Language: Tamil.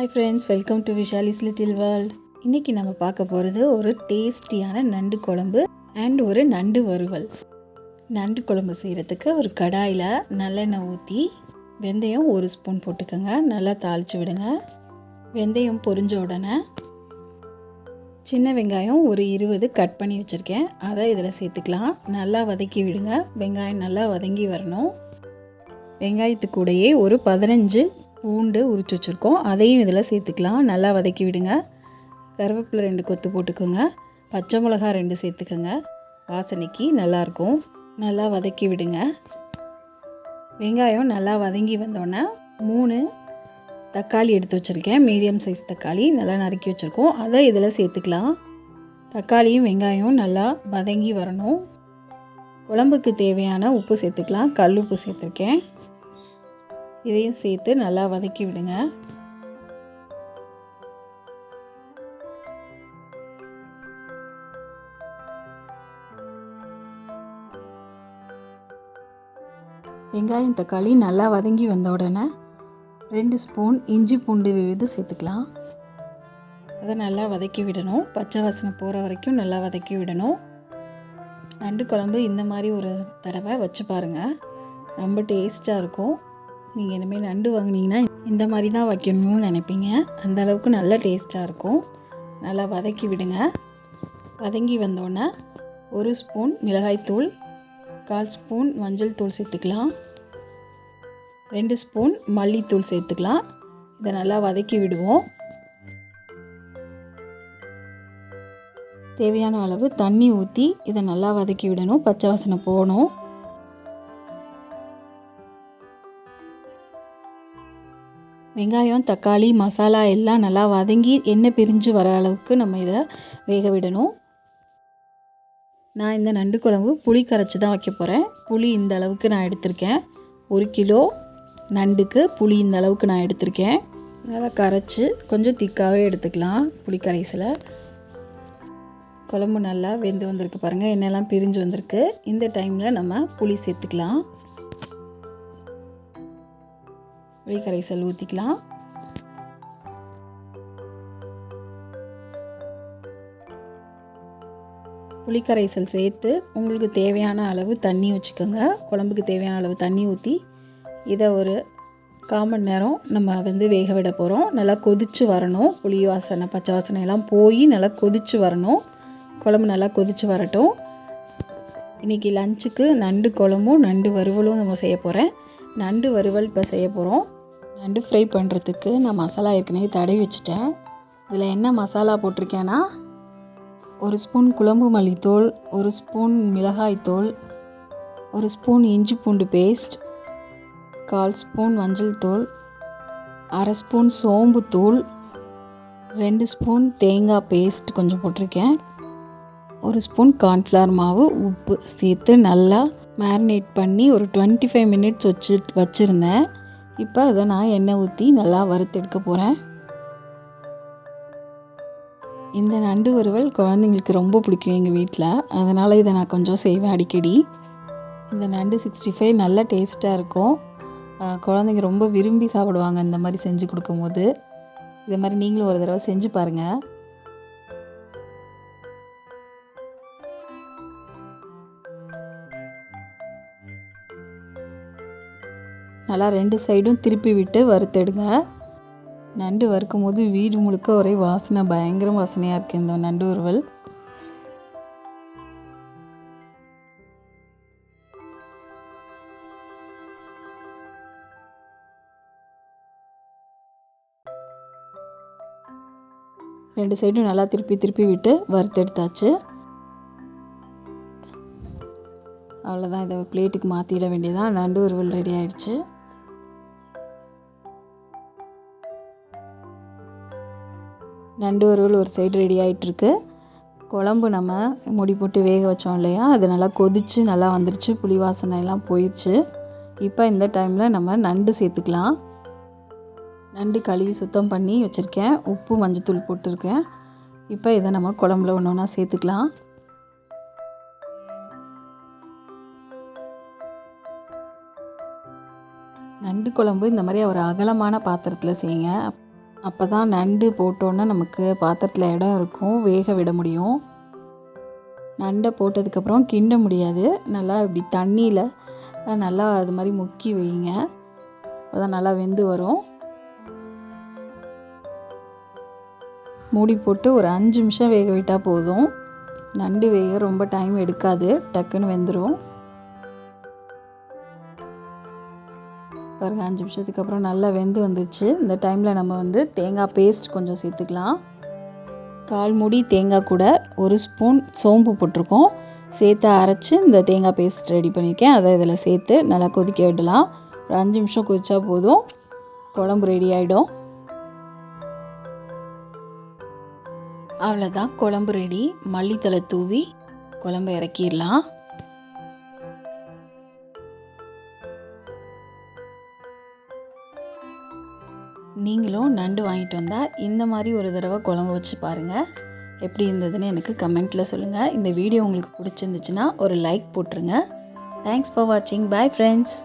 Hi friends, welcome to Vishali's little world. இன்றைக்கி நம்ம பார்க்க போகிறது ஒரு டேஸ்டியான நண்டு குழம்பு அண்ட் ஒரு நண்டு வறுவல். நண்டு குழம்பு செய்கிறதுக்கு ஒரு கடாயில் நல்லெண்ணெய் ஊற்றி வெந்தயம் 1 ஸ்பூன் போட்டுக்கோங்க. நல்லா தாளித்து விடுங்க. வெந்தயம் பொரிஞ்ச உடனே சின்ன வெங்காயம் ஒரு 20 கட் பண்ணி வச்சுருக்கேன், அதை இதில் சேர்த்துக்கலாம். நல்லா வதக்கி விடுங்க. வெங்காயம் நல்லா வதங்கி வரணும். வெங்காயத்துக்கு கூடயே ஒரு 15 பூண்டு உரிச்சு வச்சுருக்கோம், அதையும் இதில் சேர்த்துக்கலாம். நல்லா வதக்கி விடுங்க. கருவேப்பிலை 2 கொத்து போட்டுக்கோங்க. பச்சை மிளகா 2 சேர்த்துக்கோங்க, வாசனைக்கு நல்லாயிருக்கும். நல்லா வதக்கி விடுங்க. வெங்காயம் நல்லா வதங்கி வந்தோடனே 3 தக்காளி எடுத்து வச்சுருக்கேன், மீடியம் சைஸ் தக்காளி நல்லா நறுக்கி வச்சுருக்கோம், அதை இதில் சேர்த்துக்கலாம். தக்காளியும் வெங்காயம் நல்லா வதங்கி வரணும். குழம்புக்கு தேவையான உப்பு சேர்த்துக்கலாம். கல் உப்பு சேர்த்துருக்கேன், இதையும் சேர்த்து நல்லா வதக்கி விடுங்க. வெங்காயம் தக்காளி நல்லா வதங்கி வந்த உடனே 2 ஸ்பூன் இஞ்சி பூண்டு விழுது சேர்த்துக்கலாம். அதை நல்லா வதக்கி விடணும். பச்சை வாசனை போகிற வரைக்கும் நல்லா வதக்கி விடணும். நண்டு குழம்பு இந்த மாதிரி ஒரு தடவை வச்சு பாருங்கள், ரொம்ப டேஸ்ட்டாக இருக்கும். நீங்கள் இனிமேல் நண்டு வாங்கினீங்கன்னா இந்த மாதிரி தான் வைக்கணும்னு நினைப்பீங்க, அந்த அளவுக்கு நல்ல டேஸ்ட்டாக இருக்கும். நல்லா வதக்கி விடுங்க. வதங்கி வந்தோடனே 1 ஸ்பூன் மிளகாய்த்தூள், 1/4 ஸ்பூன் மஞ்சள் தூள் சேர்த்துக்கலாம். 2 ஸ்பூன் மல்லித்தூள் சேர்த்துக்கலாம். இதை நல்லா வதக்கி விடுவோம். தேவையான அளவு தண்ணி ஊற்றி இதை நல்லா வதக்கி விடணும். பச்சை வாசனை போகணும். வெங்காயம் தக்காளி மசாலா எல்லாம் நல்லா வதங்கி எண்ணெய் பிரிஞ்சு வர அளவுக்கு நம்ம இதை வேக விடணும். நான் இந்த நண்டு குழம்பு புளி கரைச்சி தான் வைக்க போகிறேன். புளி இந்த அளவுக்கு நான் எடுத்திருக்கேன். 1 கிலோ நண்டுக்கு புளி இந்த அளவுக்கு நான் எடுத்திருக்கேன். நல்லா கரைச்சி கொஞ்சம் திக்காகவே எடுத்துக்கலாம் புளி கரைசலை. குழம்பு நல்லா வெந்து வந்திருக்கு பாருங்கள், எண்ணெயெல்லாம் பிரிஞ்சு வந்திருக்கு. இந்த டைமில் நம்ம புளி சேர்த்துக்கலாம். புளி கரைசல் ஊற்றிக்கலாம். புளி கரைசல் சேர்த்து உங்களுக்கு தேவையான அளவு தண்ணி வச்சுக்கோங்க. குழம்புக்கு தேவையான அளவு தண்ணி ஊற்றி இதை ஒரு 1/4 மணி நேரம் நம்ம வேக விட போகிறோம். நல்லா கொதித்து வரணும். புளி வாசனை பச்சை வாசனை எல்லாம் போய் நல்லா கொதித்து வரணும். குழம்பு நல்லா கொதித்து வரட்டும். இன்றைக்கி லஞ்சுக்கு நண்டு குழம்பும் நண்டு வறுவலும் நம்ம செய்ய போகிறேன். நண்டு வறுவல் இப்போ செய்ய போகிறோம். நண்டு ஃப்ரை பண்ணுறதுக்கு நான் மசாலா ஏற்கனவே தடவி வச்சுட்டேன். இதில் என்ன மசாலா போட்டிருக்கேன்னா 1 ஸ்பூன் குழம்பு மல்லித்தூள், 1 ஸ்பூன் மிளகாய்த்தூள், 1 ஸ்பூன் இஞ்சி பூண்டு பேஸ்ட், 1/4 ஸ்பூன் மஞ்சள் தூள், 1/2 ஸ்பூன் சோம்பு தூள், 2 ஸ்பூன் தேங்காய் பேஸ்ட் கொஞ்சம் போட்டிருக்கேன், 1 ஸ்பூன் கார்ன்ஃப்ளவர் மாவு, உப்பு சேர்த்து நல்லா மேரினேட் பண்ணி ஒரு 25 மினிட்ஸ் வச்சுருந்தேன். இப்போ அதை நான் எண்ணெய் ஊற்றி நல்லா வறுத்தெடுக்க போகிறேன். இந்த நண்டு வறுவல் குழந்தைங்களுக்கு ரொம்ப பிடிக்கும் எங்கள் வீட்டில், அதனால் இதை நான் கொஞ்சம் செய்வேன் அடிக்கடி. இந்த நண்டு 65 நல்ல டேஸ்ட்டாக இருக்கும். குழந்தைங்க ரொம்ப விரும்பி சாப்பிடுவாங்க இந்த மாதிரி செஞ்சு கொடுக்கும்போது. இதே மாதிரி நீங்களும் ஒரு தடவை செஞ்சு பாருங்கள். நல்லா 2 சைடும் திருப்பி விட்டு வறுத்தெடுங்க. நண்டு வறுக்கும் போது வீடு முழுக்க ஒரே வாசனை, பயங்கர வாசனையாக இருக்குது இந்த நண்டு வறுவல். ரெண்டு சைடும் நல்லா திருப்பி விட்டு வறுத்தெடுத்தாச்சு. அவ்வளோதான், இதை பிளேட்டுக்கு மாற்றிட வேண்டியதான். நண்டு வறுவல் ரெடி ஆகிடுச்சு. நண்டு வறுவல் ஒரு சைடு ரெடி ஆகிட்டுருக்கு. குழம்பு நம்ம மூடி போட்டு வேக வச்சோம் இல்லையா, அது நல்லா கொதித்து நல்லா வந்துருச்சு. புளி வாசனை எல்லாம் போயிடுச்சு. இப்போ இந்த டைமில் நம்ம நண்டு சேர்த்துக்கலாம். நண்டு கழுவி சுத்தம் பண்ணி வச்சுருக்கேன், உப்பு மஞ்சத்தூள் போட்டிருக்கேன். இப்போ இதை நம்ம குழம்புல ஒன்று ஒன்றா சேர்த்துக்கலாம். நண்டு குழம்பு இந்த மாதிரி ஒரு அகலமான பாத்திரத்தில் செய்யுங்க, அப்போ தான் நண்டு போட்டோன்னே நமக்கு பாத்திரத்தில் இடம் இருக்கும், வேக விட முடியும். நண்டை போட்டதுக்கப்புறம் கிண்ட முடியாது, நல்லா இப்படி தண்ணியில் நல்லா அது மாதிரி முக்கி வைங்க, அப்போ தான் நல்லா வெந்து வரும். மூடி போட்டு ஒரு 5 நிமிஷம் வேக விட்டால் போதும். நண்டு வேக ரொம்ப டைம் எடுக்காது, டக்குன்னு வெந்துடும். பாருங்கள், 5 நிமிஷத்துக்கு அப்புறம் நல்லா வெந்து வந்துருச்சு. இந்த டைமில் நம்ம வந்து தேங்காய் பேஸ்ட் கொஞ்சம் சேர்த்துக்கலாம். 1/4 மூடி தேங்காய் கூட 1 ஸ்பூன் சோம்பு போட்டிருக்கோம், சேர்த்து அரைச்சி இந்த தேங்காய் பேஸ்ட் ரெடி பண்ணியிருக்கேன். அதை இதில் சேர்த்து நல்லா கொதிக்க விடலாம். ஒரு 5 நிமிஷம் கொதிச்சா போதும், குழம்பு ரெடி ஆகிடும். அவ்வளோதான், குழம்பு ரெடி. மல்லித்தலை தூவி குழம்பு இறக்கிடலாம். நீங்களும் நண்டு வாங்கிட்டு வந்தால் இந்த மாதிரி ஒரு தடவை குழம்பு வச்சு பாருங்கள், எப்படி இருந்ததுன்னு எனக்கு கமெண்ட்டில் சொல்லுங்கள். இந்த வீடியோ உங்களுக்கு பிடிச்சிருந்துச்சுன்னா ஒரு லைக் போட்டுருங்க. தேங்க்ஸ் ஃபார் வாட்சிங். Bye friends.